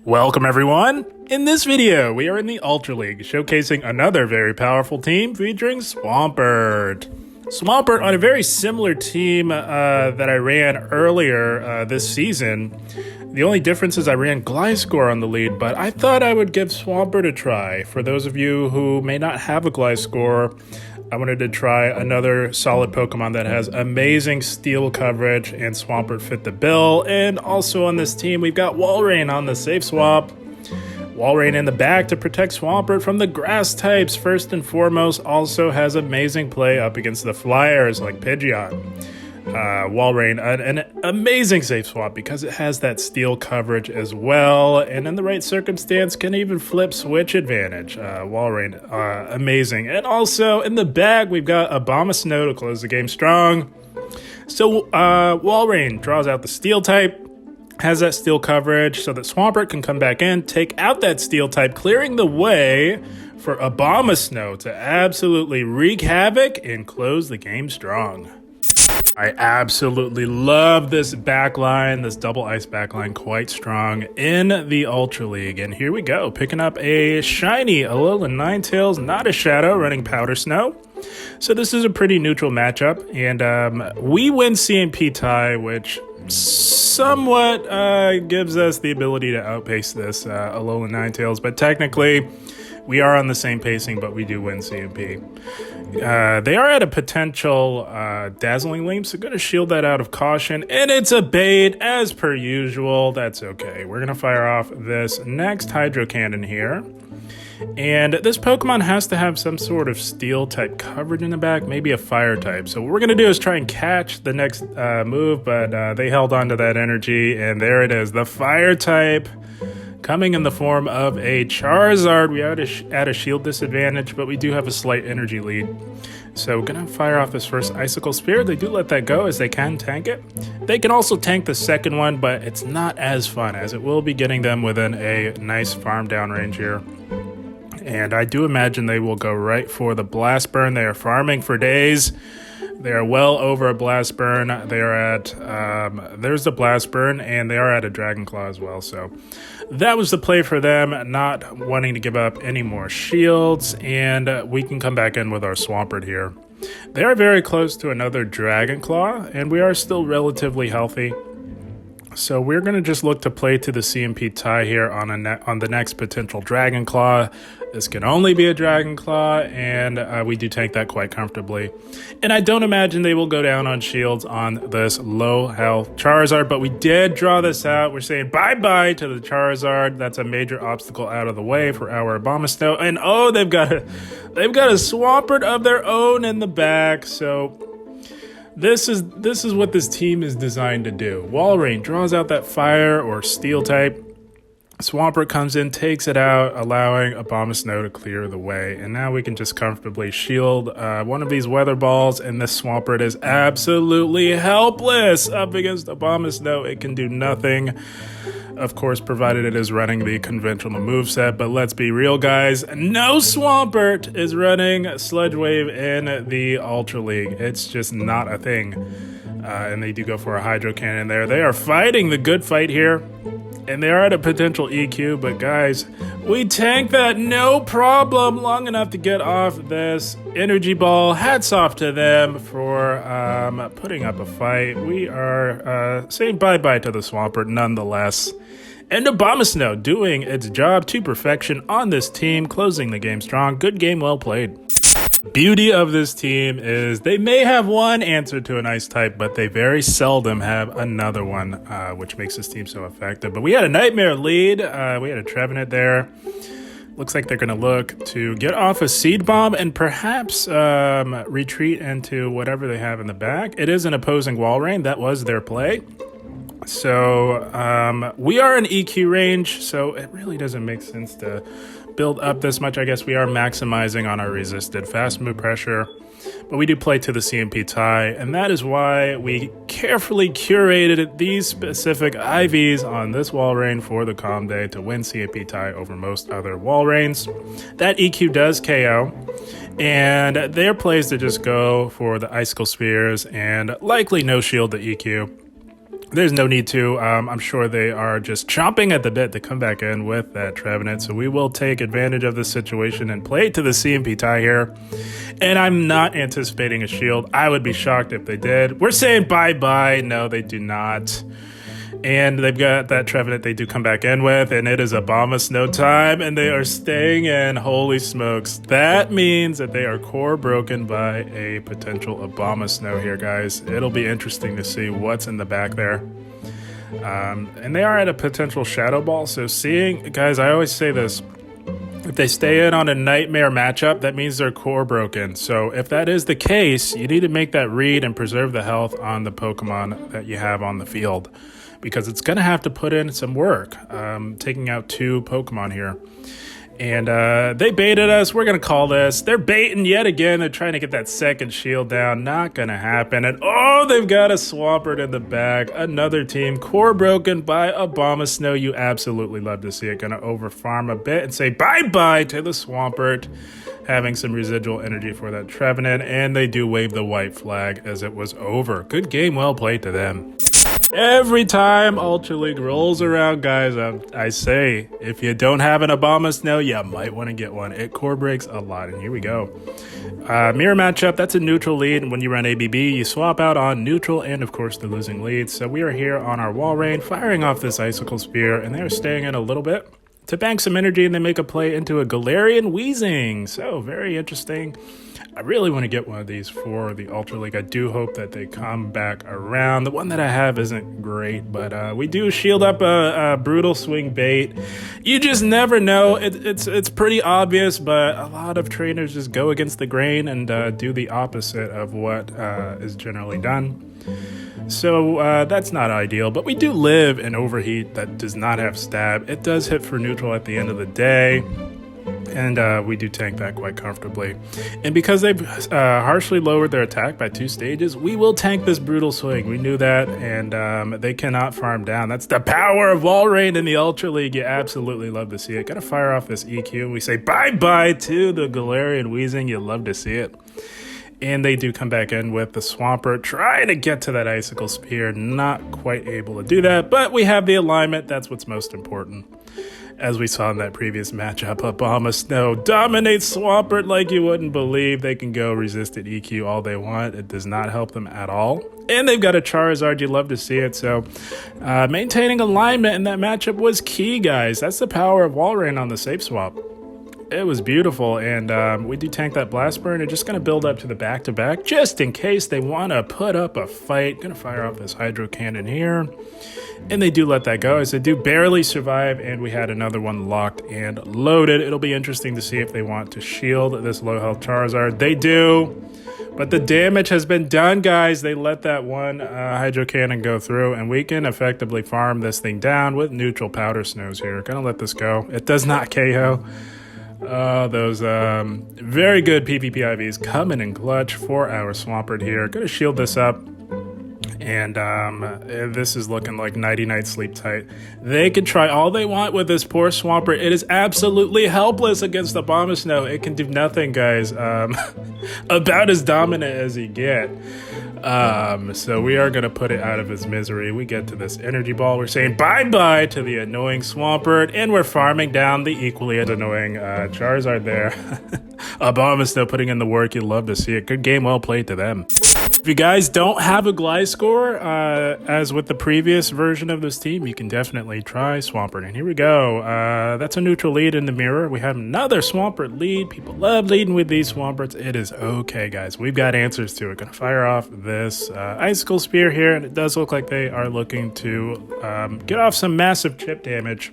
Welcome everyone! In this video, we are in the Ultra League, showcasing another very powerful team featuring Swampert. Swampert on a very similar team that I ran earlier this season. The only difference is I ran Gliscor on the lead, but I thought I would give Swampert a try. For those of you who may not have a Gliscor, I wanted to try another solid Pokemon that has amazing steel coverage, and Swampert fit the bill. And also on this team, we've got Walrein on the safe swap. Walrein in the back to protect Swampert from the grass types. First and foremost, also has amazing play up against the flyers like Pidgeot. Walrein, an amazing safe swap because it has that steel coverage as well, and in the right circumstance can even flip switch advantage. Walrein, amazing. And also in the bag, we've got Abomasnow to close the game strong. So Walrein draws out the steel type, has that steel coverage so that Swampert can come back in, take out that steel type, clearing the way for Abomasnow to absolutely wreak havoc and close the game strong. I absolutely love this backline, this double ice backline, quite strong in the Ultra League. And here we go, picking up a shiny Alolan Ninetales, not a Shadow, running Powder Snow. So this is a pretty neutral matchup, and we win CMP tie, which somewhat gives us the ability to outpace this Alolan Ninetales, but technically we are on the same pacing, but we do win CMP. They are at a potential Dazzling Gleam, so going to shield that out of caution. And it's a bait, as per usual. That's okay. We're going to fire off this next Hydro Cannon here. And this Pokemon has to have some sort of steel type coverage in the back, maybe a fire type. So what we're going to do is try and catch the next move, but they held on to that energy. And there it is, the fire type. Coming in the form of a Charizard. We are at a shield disadvantage, but we do have a slight energy lead. So gonna fire off this first Icicle Spear. They do let that go as they can tank it. They can also tank the second one, but it's not as fun as it will be getting them within a nice farm down range here. And I do imagine they will go right for the Blast Burn. They are farming for days. They are well over a Blast Burn. They are at, there's the Blast Burn, and they are at a Dragon Claw as well. So that was the play for them, not wanting to give up any more shields, and we can come back in with our Swampert here. They are very close to another Dragon Claw, and we are still relatively healthy. So we're going to just look to play to the CMP tie here on the next potential Dragon Claw. This can only be a Dragon Claw, and we do tank that quite comfortably. And I don't imagine they will go down on shields on this low health Charizard, but we did draw this out. We're saying bye-bye to the Charizard. That's a major obstacle out of the way for our Abomasnow. And oh, they've got a Swampert of their own in the back, so This is what this team is designed to do. Walrein draws out that fire or steel type. Swampert comes in, takes it out, allowing Abomasnow to clear the way. And now we can just comfortably shield one of these weather balls, and this Swampert is absolutely helpless up against Abomasnow. It can do nothing. Of course, provided it is running the conventional moveset, but let's be real, guys. No Swampert is running Sludge Wave in the Ultra League. It's just not a thing. And they do go for a Hydro Cannon there. They are fighting the good fight here, and they are at a potential EQ, but guys, we tank that no problem long enough to get off this energy ball. Hats off to them for putting up a fight. We are saying bye-bye to the Swampert nonetheless. And Abomasnow doing its job to perfection on this team, closing the game strong. Good game, well played. Beauty of this team is they may have one answer to an ice type, but they very seldom have another one, which makes this team so effective. But we had a Nightmare lead. We had a Trevenant there. Looks like they're going to look to get off a Seed Bomb and perhaps retreat into whatever they have in the back. It is an opposing Walrein. That was their play. So we are in EQ range, so it really doesn't make sense to build up this much. I guess we are maximizing on our resisted fast move pressure, but we do play to the CMP tie, and that is why we carefully curated these specific IVs on this Walrein for the Calm Day to win CMP tie over most other Walreins. That EQ does KO, and their plays to just go for the Icicle Spears and likely no shield to EQ. There's no need to. I'm sure they are just chomping at the bit to come back in with that Trevenant. So we will take advantage of this situation and play to the CMP tie here. And I'm not anticipating a shield. I would be shocked if they did. We're saying bye-bye. No, they do not. And they've got that Trevenant they do come back in with, and it is Abomasnow time, and they are staying in. Holy smokes. That means that they are core broken by a potential Abomasnow here, guys. It'll be interesting to see what's in the back there. And they are at a potential Shadow Ball, so seeing, guys, I always say this. If they stay in on a Nightmare matchup, that means they're core broken. So if that is the case, you need to make that read and preserve the health on the Pokemon that you have on the field, because it's going to have to put in some work, taking out 2 Pokemon here. And they baited us. We're going to call this. They're baiting yet again. They're trying to get that second shield down. Not going to happen. And oh, they've got a Swampert in the bag. Another team core broken by Abomasnow. You absolutely love to see it. Going to overfarm a bit and say bye-bye to the Swampert, having some residual energy for that Trevenant. And they do wave the white flag as it was over. Good game, well played to them. Every time Ultra League rolls around, guys, I say, if you don't have an Abomasnow, you might want to get one. It core breaks a lot, and here we go. Mirror matchup, that's a neutral lead, and when you run ABB, you swap out on neutral and, of course, the losing lead. So we are here on our wall rain, firing off this Icicle Spear, and they're staying in a little bit to bank some energy, and they make a play into a Galarian Weezing. So, very interesting. I really want to get one of these for the Ultra League. I do hope that they come back around. The one that I have isn't great, but we do shield up a Brutal Swing bait. You just never know. It's pretty obvious, but a lot of trainers just go against the grain and do the opposite of what is generally done. So that's not ideal, but we do live in Overheat that does not have stab. It does hit for neutral at the end of the day. And we do tank that quite comfortably. And because they've harshly lowered their attack by 2 stages, we will tank this Brutal Swing. We knew that, and they cannot farm down. That's the power of Wall Rain in the Ultra League. You absolutely love to see it. Gotta fire off this EQ, and we say bye-bye to the Galarian Weezing. You love to see it. And they do come back in with the Swampert, trying to get to that Icicle Spear. Not quite able to do that, but we have the alignment. That's what's most important. As we saw in that previous matchup, Abomasnow dominates Swampert like you wouldn't believe. They can go resisted EQ all they want. It does not help them at all. And they've got a Charizard. You love to see it. So maintaining alignment in that matchup was key, guys. That's the power of Wall Rain on the safe swap. It was beautiful, and we do tank that Blast Burn. They're just going to build up to the back-to-back just in case they want to put up a fight. Going to fire off this Hydro Cannon here. And they do let that go, as they do barely survive, and we had another one locked and loaded. It'll be interesting to see if they want to shield this low-health Charizard. They do, but the damage has been done, guys. They let that one Hydro Cannon go through, and we can effectively farm this thing down with neutral Powder Snows here. Gonna let this go. It does not KO. Those very good PvP IVs coming in clutch for our Swampert here. Gonna shield this up. And this is looking like Nighty-Night Sleep Tight. They can try all they want with this poor Swampert. It is absolutely helpless against the Abomasnow. It can do nothing, guys. About as dominant as he get. So we are going to put it out of his misery. We get to this energy ball. We're saying bye-bye to the annoying Swampert, and we're farming down the equally as annoying Charizard there. Abomasnow putting in the work. You love to see it. Good game, well played to them. If you guys don't have a Gliscor, as with the previous version of this team, you can definitely try Swampert. And here we go. That's a neutral lead in the mirror. We have another Swampert lead. People love leading with these Swamperts. It is okay, guys. We've got answers to it. Gonna fire off this Icicle Spear here, and it does look like they are looking to get off some massive chip damage.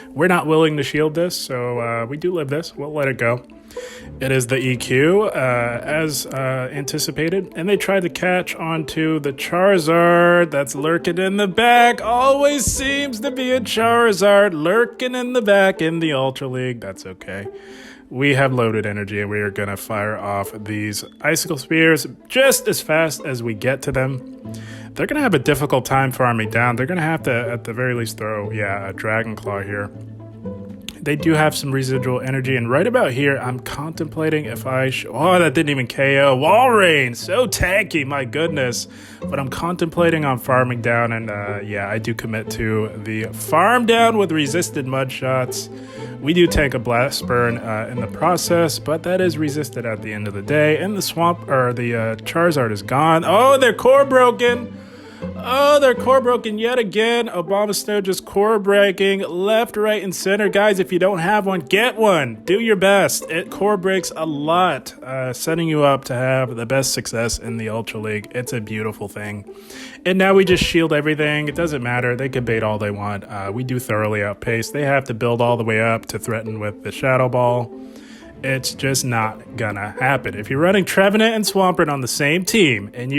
We're not willing to shield this, so we do live this. We'll let it go. It is the EQ, as anticipated, and they tried to catch onto the Charizard that's lurking in the back. Always seems to be a Charizard lurking in the back in the Ultra League. That's okay. We have loaded energy, and we are going to fire off these Icicle Spears just as fast as we get to them. They're going to have a difficult time farming down. They're going to have to, at the very least, throw, a Dragon Claw here. They do have some residual energy, and right about here, I'm contemplating if I oh, that didn't even KO. Walrein, so tanky, my goodness. But I'm contemplating on farming down, and yeah, I do commit to the farm down with resisted mud shots. We do take a blast burn in the process, but that is resisted at the end of the day, and the Charizard is gone. Oh, they're core broken. Oh, they're core broken yet again. Abomasnow just core breaking left, right, and center. Guys, if you don't have one, get one. Do your best. It core breaks a lot, setting you up to have the best success in the Ultra League. It's a beautiful thing. And now we just shield everything. It doesn't matter. They can bait all they want. We do thoroughly outpace. They have to build all the way up to threaten with the Shadow Ball. It's just not gonna happen. If you're running Trevenant and Swampert on the same team, and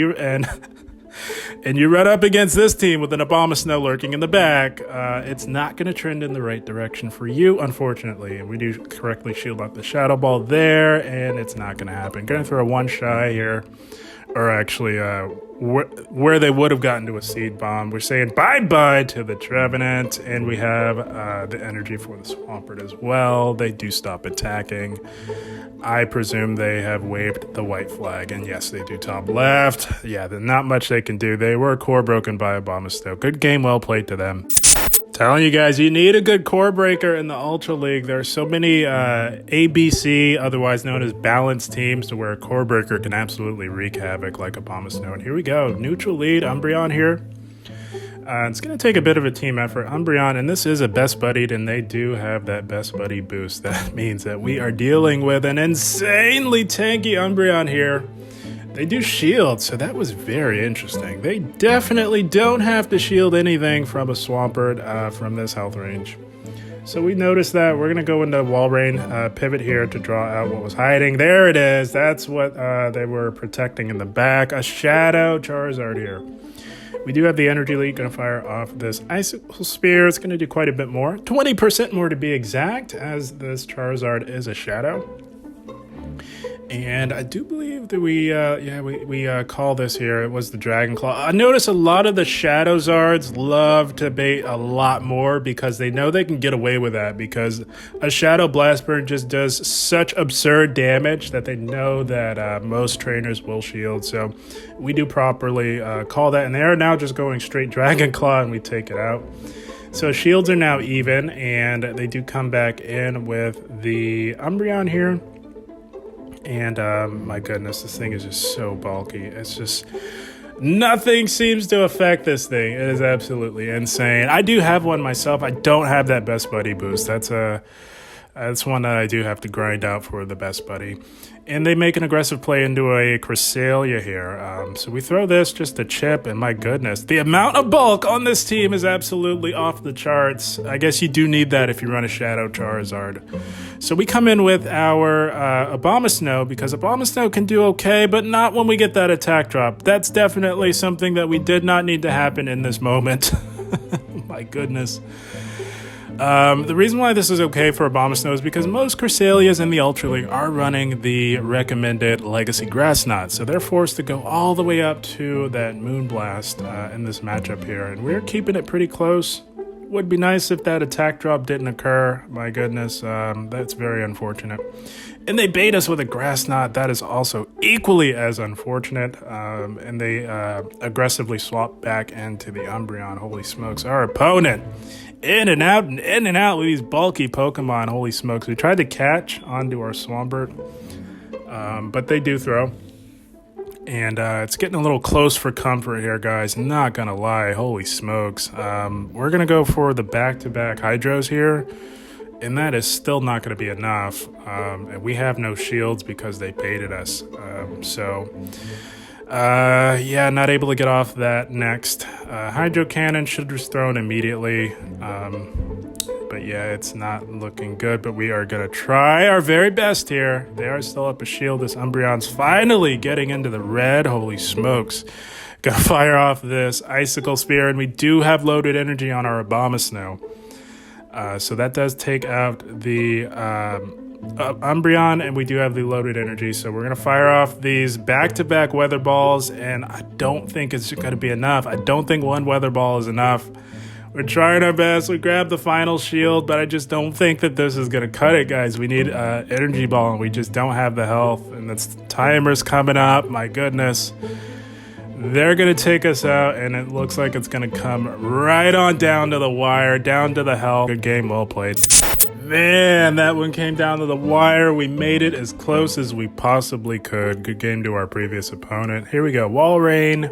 you run up against this team with an Abomasnow lurking in the back, it's not going to trend in the right direction for you, unfortunately. And we do correctly shield up the Shadow Ball there, and it's not going to happen. Going to throw a one shy here, or actually where they would have gotten to a Seed Bomb. We're saying bye-bye to the Trevenant, and we have the energy for the Swampert as well. They do stop attacking. I presume they have waved the white flag, and yes, they do top left. Yeah, there's not much they can do. They were core broken by Abomasnow. Good game, well played to them. Telling you guys, you need a good core breaker in the Ultra League. There are so many ABC, otherwise known as balanced teams, to where a core breaker can absolutely wreak havoc like Abomasnow. And here we go, neutral lead, Umbreon here. It's going to take a bit of a team effort. Umbreon, and this is a best buddied, and they do have that best buddy boost. That means that we are dealing with an insanely tanky Umbreon here. They do shield, so that was very interesting. They definitely don't have to shield anything from a Swampert from this health range. So we noticed that. We're going to go into Walrein, pivot here to draw out what was hiding. There it is. That's what they were protecting in the back. A Shadow Charizard here. We do have the Energy Leak, going to fire off this Icicle Spear. It's going to do quite a bit more. 20% more to be exact, as this Charizard is a Shadow. And I do believe that we call this here. It was the Dragon Claw. I notice a lot of the Shadow Zards love to bait a lot more because they know they can get away with that, because a Shadow Blast Burn just does such absurd damage that they know that most trainers will shield. So we do properly call that, and they are now just going straight Dragon Claw, and we take it out. So shields are now even, and they do come back in with the Umbreon here. And my goodness, this thing is just so bulky. It's just, nothing seems to affect this thing. It is absolutely insane. I do have one myself. I don't have that best buddy boost. That's one that I do have to grind out for the best buddy. And they make an aggressive play into a Cresselia here. So we throw this just to chip, and my goodness, the amount of bulk on this team is absolutely off the charts. I guess you do need that if you run a Shadow Charizard. So we come in with our Abomasnow, because Abomasnow can do okay, but not when we get that attack drop. That's definitely something that we did not need to happen in this moment. My goodness. The reason why this is okay for Abomasnow is because most Cresselias in the Ultra League are running the recommended Legacy Grass Knot, so they're forced to go all the way up to that Moonblast in this matchup here, and we're keeping it pretty close. Would be nice if that attack drop didn't occur. My goodness, that's very unfortunate. And they bait us with a Grass Knot. That is also equally as unfortunate. And they aggressively swap back into the Umbreon. Holy smokes, our opponent in and out with these bulky Pokemon. Holy smokes. We tried to catch onto our Swampert, but they do throw. And it's getting a little close for comfort here, guys. Not gonna lie. Holy smokes. We're gonna go for the back-to-back Hydros here, and that is still not gonna be enough. And we have no shields because they baited us. Yeah, not able to get off that next. Hydro Cannon should have thrown immediately. But yeah, it's not looking good, but we are going to try our very best here. They are still up a shield. This Umbreon's finally getting into the red. Holy smokes. Gonna fire off this Icicle Spear, and we do have loaded energy on our Abomasnow. So that does take out the Umbreon, and we do have the loaded energy. So we're going to fire off these back-to-back Weather Balls, and I don't think it's going to be enough. I don't think one Weather Ball is enough. We're trying our best. We grabbed the final shield, but I just don't think that this is going to cut it, guys. We need energy ball, and we just don't have the health. And that's timer's coming up. My goodness. They're going to take us out, and it looks like it's going to come right on down to the wire, down to the health. Good game, well played. Man, that one came down to the wire. We made it as close as we possibly could. Good game to our previous opponent. Here we go. Wall Rain.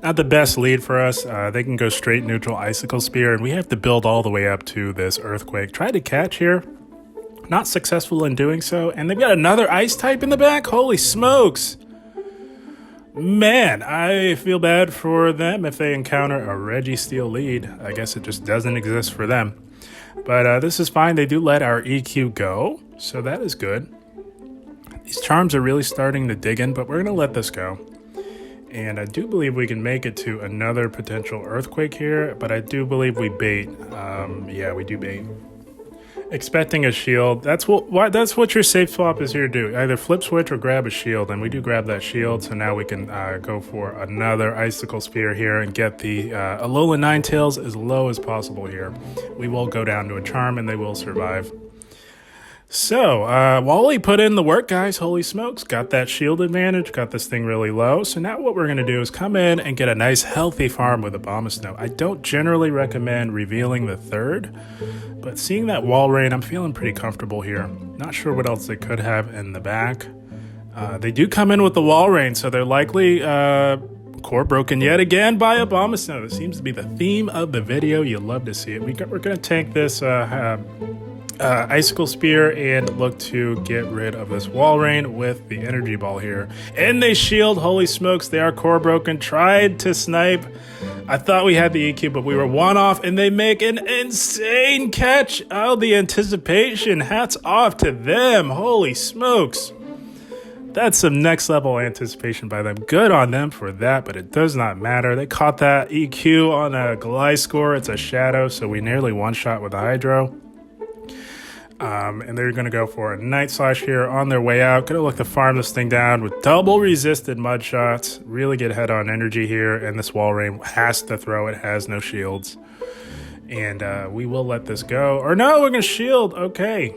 Not the best lead for us. They can go straight neutral Icicle Spear, and we have to build all the way up to this Earthquake. Tried to catch here. Not successful in doing so. And they've got another Ice type in the back. Holy smokes. Man, I feel bad for them if they encounter a Registeel lead. I guess it just doesn't exist for them. But this is fine. They do let our EQ go, so that is good. These charms are really starting to dig in, but we're going to let this go. And I do believe we can make it to another potential Earthquake here, but I do believe we bait. Yeah, we do bait. Expecting a shield. That's what your safe swap is here to do. Either flip switch or grab a shield, and we do grab that shield, so now we can go for another Icicle Spear here and get the Alolan Ninetales as low as possible here. We will go down to a charm, and they will survive. So, Wally put in the work, guys. Holy smokes. Got that shield advantage, got this thing really low. So now what we're going to do is come in and get a nice healthy farm with Abomasnow. I don't generally recommend revealing the third, but seeing that Wall Rain, I'm feeling pretty comfortable here. Not sure what else they could have in the back. They do come in with the Wall Rain, so they're likely core broken yet again by Abomasnow. This seems to be the theme of the video. You love to see it. We're going to take this Icicle Spear and look to get rid of this Wall Rain with the Energy Ball here. And they shield. Holy smokes, they are core broken. Tried to snipe. I thought we had the EQ, but we were one off, and they make an insane catch. Oh, the anticipation. Hats off to them. Holy smokes. That's some next level anticipation by them. Good on them for that, but it does not matter. They caught that EQ on a Gliscor. It's a Shadow, so we nearly one-shot with a Hydro. And they're going to go for a Night Slash here on their way out. Going to look to farm this thing down with double resisted Mud Shots. Really get head on energy here, and this Wall Rain has to throw. It has no shields. And we will let this go. Or no, we're going to shield. Okay.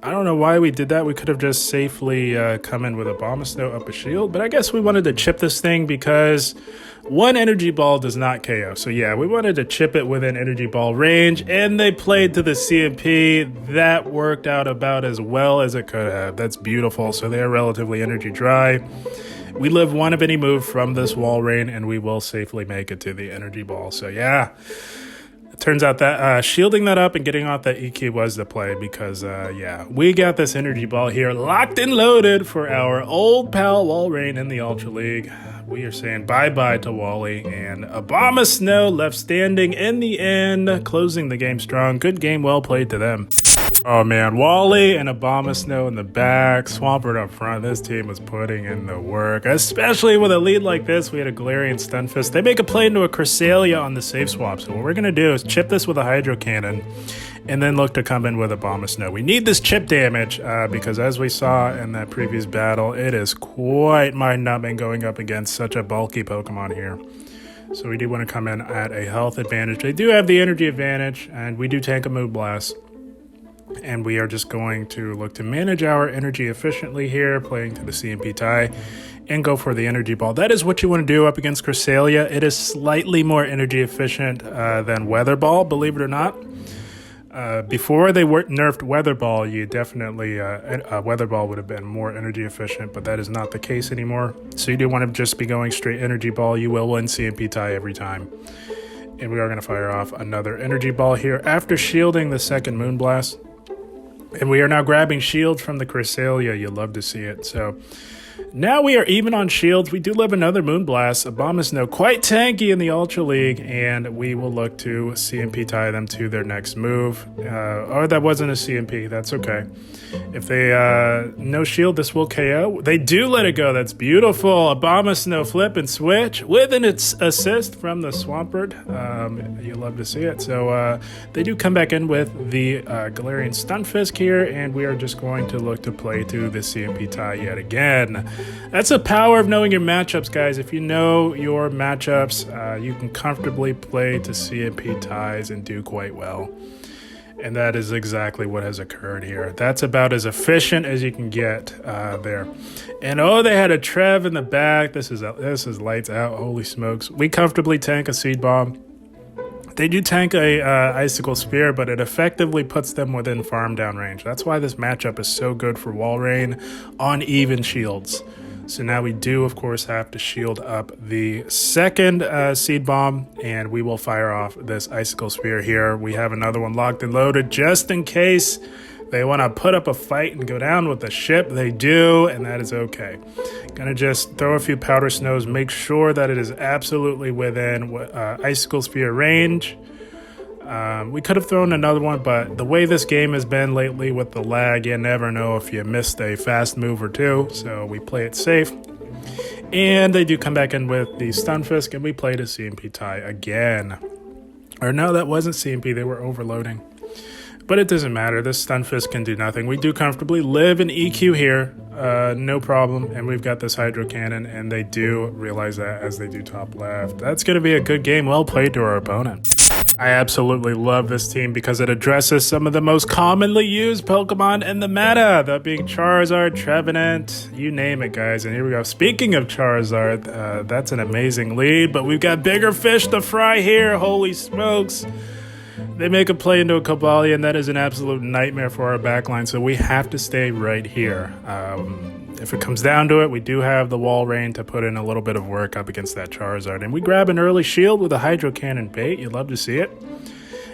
I don't know why we did that. We could have just safely come in with Abomasnow up a shield, but I guess we wanted to chip this thing because one Energy Ball does not KO. So yeah, we wanted to chip it within Energy Ball range, and they played to the CMP. That worked out about as well as it could have. That's beautiful. So they are relatively energy dry. We live one of any move from this Wall Rain, and we will safely make it to the Energy Ball. So yeah. Turns out that shielding that up and getting off that EQ was the play because, yeah, we got this Energy Ball here locked and loaded for our old pal Wall Rain in the Ultra League. We are saying bye-bye to Wally, and Abomasnow left standing in the end, closing the game strong. Good game, well played to them. Oh man, Wally and Abomasnow in the back, Swampert up front. This team was putting in the work, especially with a lead like this. We had a Galarian Stunfisk. They make a play into a Cresselia on the safe swap. So what we're going to do is chip this with a Hydro Cannon and then look to come in with Abomasnow. We need this chip damage because as we saw in that previous battle, it is quite mind-numbing going up against such a bulky Pokemon here. So we do want to come in at a health advantage. They do have the energy advantage, and we do tank a Moonblast. And we are just going to look to manage our energy efficiently here, playing to the CMP tie, and go for the Energy Ball. That is what you want to do up against Cresselia. It is slightly more energy efficient than Weather Ball, believe it or not. Before they nerfed Weather Ball, you definitely, Weather Ball would have been more energy efficient, but that is not the case anymore. So you do want to just be going straight Energy Ball. You will win CMP tie every time. And we are going to fire off another Energy Ball here after shielding the second Moonblast. And we are now grabbing shields from the Cresselia. You'll love to see it. So now we are even on shields. We do live another Moonblast. Abomasnow quite tanky in the Ultra League. And we will look to CMP tie them to their next move. Oh, that wasn't a CMP. That's okay. If they no shield, this will KO. They do let it go. That's beautiful. Abomasnow flip and switch with an assist from the Swampert. You love to see it. So they do come back in with the Galarian Stunfisk here, and we are just going to look to play to the CMP tie yet again. again. That's the power of knowing your matchups, guys. If you know your matchups, you can comfortably play to CMP ties and do quite well. And that is exactly what has occurred here. That's about as efficient as you can get there. And oh, they had a Trev in the back. This is lights out. Holy smokes. We comfortably tank a Seed Bomb. They do tank a Icicle Spear, but it effectively puts them within farm down range. That's why this matchup is so good for wall rain on even shields. So now we do, of course, have to shield up the second Seed Bomb, and we will fire off this Icicle Spear here. We have another one locked and loaded just in case they want to put up a fight and go down with the ship. They do, and that is okay. Gonna just throw a few Powder Snows, make sure that it is absolutely within Icicle Spear range. We could have thrown another one, but the way this game has been lately with the lag, you never know if you missed a fast move or two, so we play it safe. And they do come back in with the Stunfisk, and we played a CMP tie again. Or no, that wasn't CMP, they were overloading. But it doesn't matter, this Stunfisk can do nothing. We do comfortably live in EQ here, no problem, and we've got this Hydro Cannon, and they do realize that as they do top left. That's going to be a good game, well played to our opponent. I absolutely love this team because it addresses some of the most commonly used Pokemon in the meta, that being Charizard, Trevenant, you name it, guys. And here we go. Speaking of Charizard, that's an amazing lead, but we've got bigger fish to fry here. Holy smokes. They make a play into a Cobalion. That is an absolute nightmare for our backline, so we have to stay right here. If it comes down to it, we do have the wall rain to put in a little bit of work up against that Charizard. And we grab an early shield with a Hydro Cannon bait. You'd love to see it.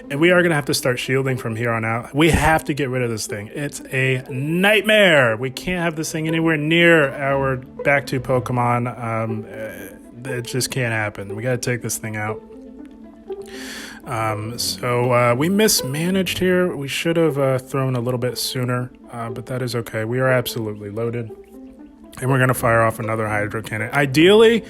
And we are going to have to start shielding from here on out. We have to get rid of this thing. It's a nightmare. We can't have this thing anywhere near our back two Pokemon. It just can't happen. We got to take this thing out. So we mismanaged here. We should have thrown a little bit sooner, but that is okay. We are absolutely loaded. And we're going to fire off another Hydro Cannon. Ideally,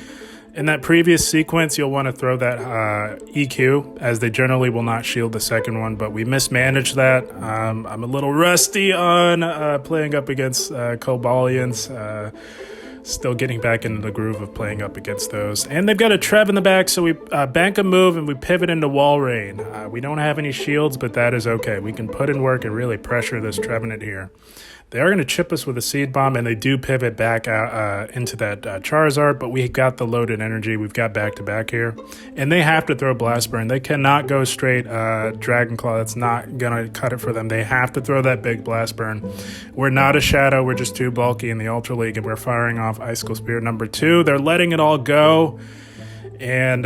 in that previous sequence, you'll want to throw that EQ, as they generally will not shield the second one, but we mismanaged that. I'm a little rusty on playing up against Cobalions. Still getting back into the groove of playing up against those. And they've got a Trev in the back, so we bank a move and we pivot into Wall Rain. We don't have any shields, but that is okay. We can put in work and really pressure this Trevenant here. They are going to chip us with a Seed Bomb, and they do pivot back out, into that Charizard, but we got the loaded energy. We've got back-to-back here. And they have to throw Blast Burn. They cannot go straight Dragon Claw. That's not going to cut it for them. They have to throw that big Blast Burn. We're not a Shadow. We're just too bulky in the Ultra League, and we're firing off Icicle Spear number 2. They're letting it all go. And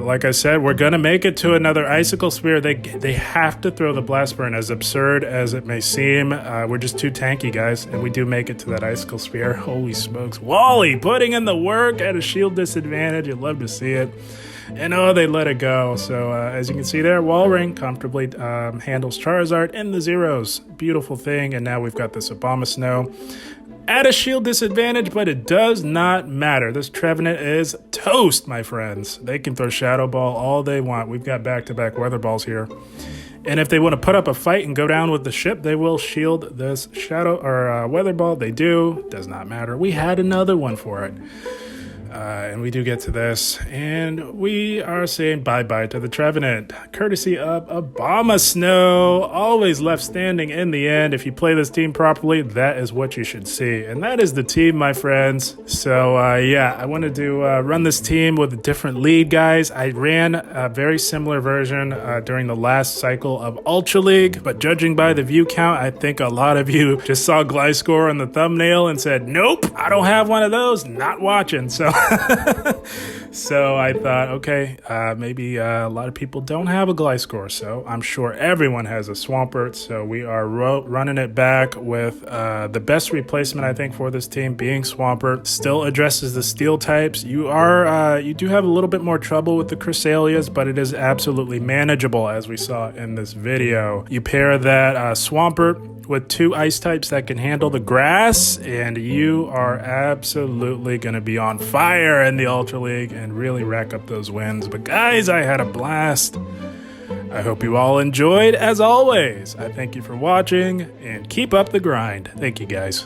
like I said, we're going to make it to another Icicle Spear. They have to throw the Blast Burn, as absurd as it may seem. We're just too tanky, guys, and we do make it to that Icicle Spear. Holy smokes. Wally putting in the work at a shield disadvantage. You'd love to see it. And oh, they let it go. So as you can see there, Wall Ring comfortably handles Charizard in the zeros. Beautiful thing. And now we've got this Abomasnow at a shield disadvantage, but it does not matter. This Trevenant is toast, my friends. They can throw Shadow Ball all they want. We've got back-to-back Weather Balls here. And if they want to put up a fight and go down with the ship, they will shield this Shadow or Weather Ball. They do. Does not matter. We had another one for it. And we do get to this, and we are saying bye-bye to the Trevenant, courtesy of Abomasnow, always left standing in the end. If you play this team properly, that is what you should see, and that is the team, my friends. So, yeah, I wanted to run this team with a different lead, guys. I ran a very similar version during the last cycle of Ultra League, but judging by the view count, I think a lot of you just saw Gliscor on the thumbnail and said, nope, I don't have one of those, not watching, so... So I thought, okay, maybe a lot of people don't have a Gliscor, so I'm sure everyone has a Swampert, so we are running it back with the best replacement, I think, for this team being Swampert. Still addresses the steel types. You do have a little bit more trouble with the Chrysalias, but it is absolutely manageable, as we saw in this video. You pair that Swampert with 2 ice types that can handle the grass, and you are absolutely going to be on fire in the Ultra League and really rack up those wins. But guys, I had a blast. I hope you all enjoyed. As always, I thank you for watching, and keep up the grind. Thank you, guys.